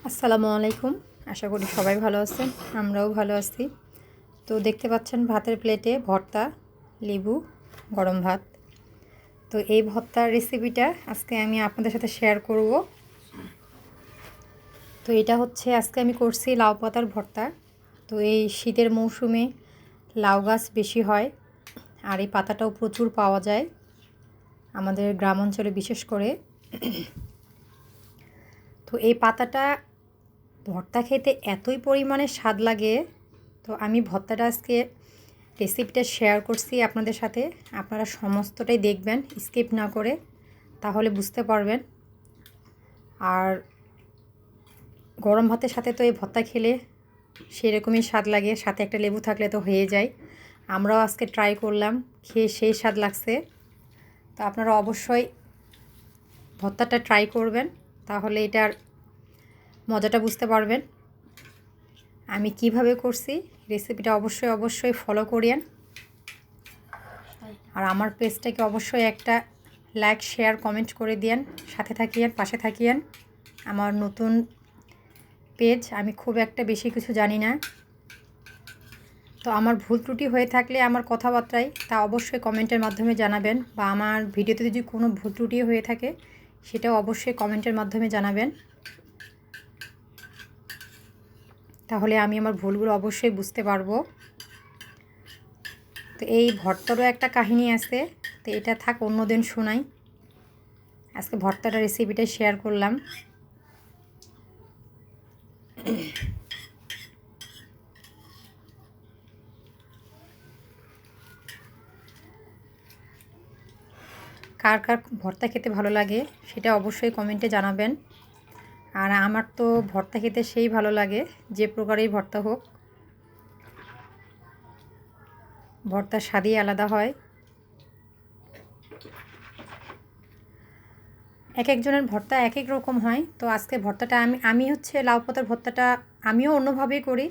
আসসালামু আলাইকুম। আশা করি সবাই ভালো আছেন, আমরাও ভালো আছি। তো দেখতে পাচ্ছেন ভাতের প্লেটে ভর্তা, লেবু, গরম ভাত। তো এই ভর্তার রেসিপিটা আজকে আমি আপনাদের সাথে শেয়ার করব। তো এটা হচ্ছে আজকে আমি করছি লাউ পাতার ভর্তা। তো এই শীতের মৌসুমে লাউ গাছ বেশি হয় আর এই পাতাটাও প্রচুর পাওয়া যায় আমাদের গ্রাম অঞ্চলে বিশেষ করে। তো এই পাতাটা ভর্তা খেতে এতই পরিমাণে স্বাদ লাগে। তো আমি ভর্তাটা আজকে রেসিপিটা শেয়ার করছি আপনাদের সাথে। আপনারা সমস্তটাই দেখবেন স্কিপ না করে, তাহলে বুঝতে পারবেন। আর গরম ভাতের সাথে তো এই ভর্তা খেলে সেরকমই স্বাদ লাগে, সাথে একটা লেবু থাকলে তো হয়ে যায়। আমরাও আজকে ট্রাই করলাম, খেয়ে সেই স্বাদ লাগছে। তো আপনারা অবশ্যই ভর্তাটা ট্রাই করবেন, তাহলে এটার মজাটা বুঝতে পারবেন। আমি কিভাবে করছি রেসিপিটা অবশ্যই ফলো করিয়েন। আর আমার পেজটাকে অবশ্যই একটা লাইক, শেয়ার, কমেন্ট করে দিয়েন। সাথে থাকিয়েন, পাশে থাকিয়েন। আমার নতুন পেজ, আমি খুব একটা বেশি কিছু জানি না। তো আমার ভুল ত্রুটি হয়ে থাকলে আমার কথাবার্তায় তা অবশ্যই কমেন্টের মাধ্যমে জানাবেন, বা আমার ভিডিওতে যদি কোনো ভুল ত্রুটি হয়ে থাকে সেটাও অবশ্যই কমেন্টের মাধ্যমে জানাবেন। তাহলে আমি আমার ভুলগুলো অবশ্যই বুঝতে পারবো। তো এই ভর্তারও একটা কাহিনী আছে, তো এটা থাক অন্য দিন শোনাই। আজকে ভর্তাটা রেসিপিটা শেয়ার করলাম। কার কার ভর্তা খেতে ভালো লাগে সেটা অবশ্যই কমেন্টে জানাবেন। আর আমার তো ভর্তা খেতে সেই ভালো লাগে, যে প্রকারেই ভর্তা হোক, ভর্তার স্বাদই আলাদা হয়। এক একজনের ভর্তা এক এক রকম হয়। তো আজকে ভর্তাটা আমি হচ্ছে লাউ পাতার ভর্তাটা আমিও অন্যভাবেই করি,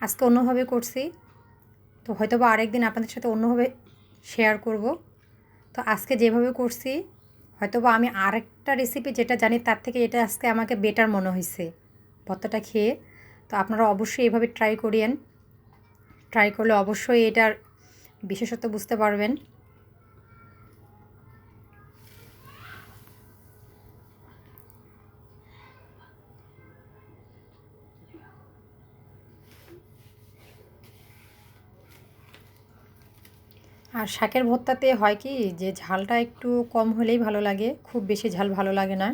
আজকে অন্যভাবে করছি। তো হয়তো বা আরেকদিন আপনাদের সাথে অন্যভাবে শেয়ার করব। তো আজকে যেভাবে করছি, হয়তো বা আমি আরেকটা রেসিপি যেটা জানি তার থেকে এটা আজকে আমাকে বেটার মনে হয়েছে ভর্তাটা খেয়ে। তো আপনারা অবশ্যই এভাবে ট্রাই করিয়েন। ট্রাই করলে অবশ্যই এটার বিশেষত্ব বুঝতে পারবেন। আর শাকের ভর্তাতে হয় কি, যে ঝালটা একটু কম হলেই ভালো লাগে, খুব বেশি ঝাল ভালো লাগে না।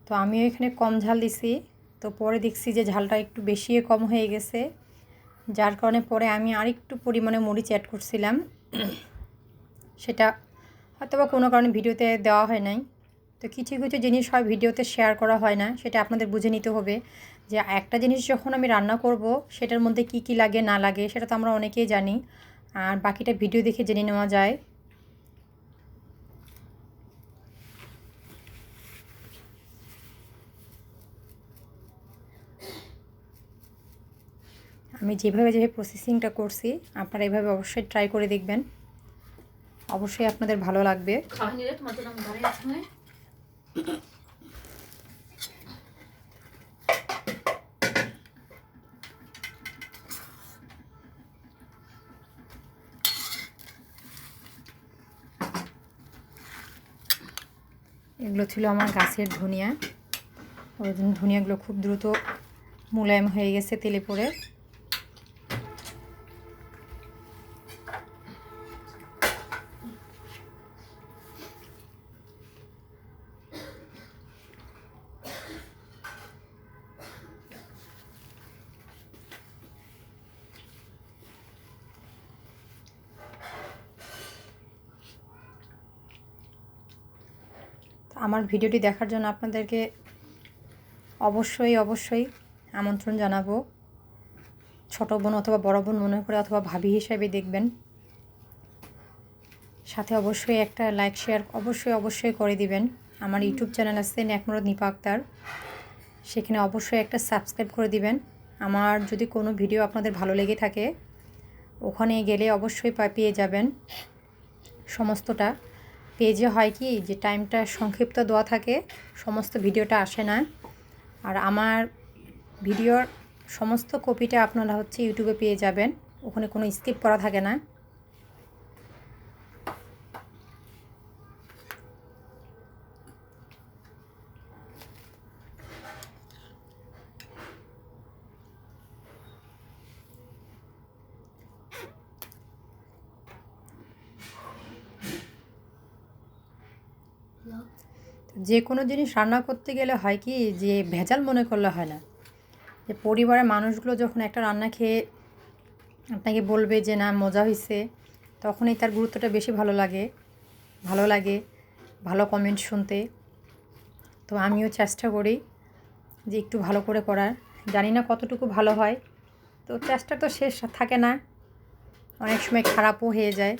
তো আমিও এখানে কম ঝাল দিছি। তো পরে দেখছি যে ঝালটা একটু বেশি কম হয়ে গেছে, যার কারণে পরে আমি আরেকটু পরিমাণে মরিচ অ্যাড করছিলাম। সেটা হয়তো বা কোনো কারণে ভিডিওতে দেওয়া হয় নাই। তো কিছু কিছু জিনিস হয় ভিডিওতে শেয়ার করা হয় না, সেটা আপনাদের বুঝে নিতে হবে। যে একটা জিনিস যখন আমি রান্না করব, সেটার মধ্যে কি কি লাগে না লাগে সেটা তো আমরা অনেকেই জানি, আর বাকিটা ভিডিও দেখে জেনে নেওয়া যায়। আমি যেভাবে প্রসেসিংটা করছি, আপনারা এভাবে অবশ্যই ট্রাই করে দেখবেন, অবশ্যই আপনাদের ভালো লাগবে। এগুলো ছিল আমার গাছের ধনিয়া, ওই জন্য ধনিয়াগুলো খুব দ্রুত মোলায়েম হয়ে গেছে তেলে পড়ে। আমার ভিডিওটি দেখার জন্য আপনাদেরকে অবশ্যই আমন্ত্রণ জানাবো। ছোটো বোন অথবা বড় বোন মনে করে, অথবা ভাবি হিসাবে দেখবেন। সাথে অবশ্যই একটা লাইক, শেয়ার অবশ্যই করে দিবেন। আমার ইউটিউব চ্যানেল আছে নেকমরদ নিপা আক্তার, সেখানে অবশ্যই একটা সাবস্ক্রাইব করে দিবেন। আমার যদি কোনো ভিডিও আপনাদের ভালো লেগে থাকে, ওখানে গেলে অবশ্যই পেয়ে যাবেন সমস্তটা। পেজে হয় কি, যে টাইমটা সংক্ষিপ্ত দেওয়া থাকে, সমস্ত ভিডিওটা আসে না। আর আমার ভিডিওর সমস্ত কপিটা আপনারা হচ্ছে ইউটিউবে পেয়ে যাবেন, ওখানে কোনো স্কিপ করা থাকে না। যে কোনো জিনিস রান্না করতে গেলে হয় কি যে ভেজাল মনে করলে হয় না। যে পরিবারের মানুষগুলো যখন একটা রান্না খেয়ে আপনাকে বলবে যে না মজা হয়েছে, তখনই তার গুরুত্বটা বেশি ভালো লাগে ভালো কমেন্ট শুনতে। তো আমিও চেষ্টা করি যে একটু ভালো করে করার, জানি না কতটুকু ভালো হয়, তো চেষ্টা তো শেষ থাকে না, অনেক সময় খারাপও হয়ে যায়।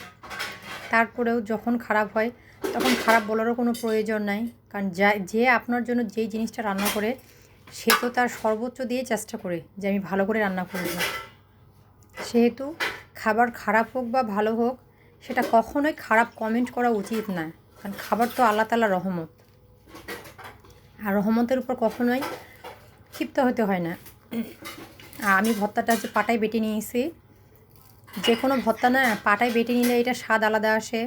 তারপরেও যখন খারাপ হয় তখন খারাপ বলারও কোনো প্রয়োজন নাই, কারণ যে আপনার জন্য যেই জিনিসটা রান্না করে সে তো তার সর্বোচ্চ দিয়ে চেষ্টা করে যে আমি ভালো করে রান্না করব। সেহেতু খাবার খারাপ হোক বা ভালো হোক সেটা কখনোই খারাপ কমেন্ট করা উচিত না, কারণ খাবার তো আল্লাহ তাআলার রহমত, আর রহমতের উপর কখনোই ক্ষিপ্ত হতে হয় না। আর আমি ভর্তাটা হচ্ছে পাটায় বেটে নিয়েছি। যে কোনো ভর্তা না পাটায় বেটে নিলে এটা স্বাদ আলাদা আসে,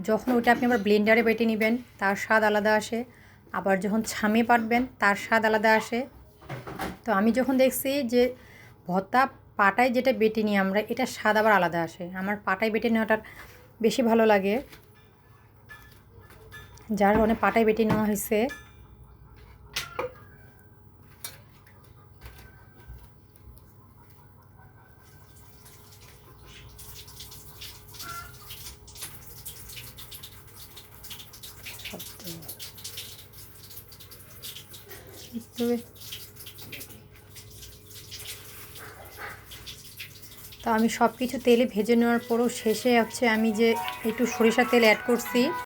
যখন ওটা আপনি আবার ব্লেন্ডারে বেটে নেবেন তার স্বাদ আলাদা আসে, আবার যখন ছামে বাটবেন তার স্বাদ আলাদা আসে। তো আমি যখন দেখছি যে ভর্তা পাটায় যেটা বেটে নিই আমরা, এটার স্বাদ আবার আলাদা আসে, আমার পাটায় বেটে নেওয়াটা বেশি ভালো লাগে, যার কারণে পাটায় বেটে নেওয়া হয়েছে। তো আমি সব কিছু তেলে ভেজে নেওয়ার পরও শেষে হচ্ছে আমি যে একটু সরিষার তেল অ্যাড করছি,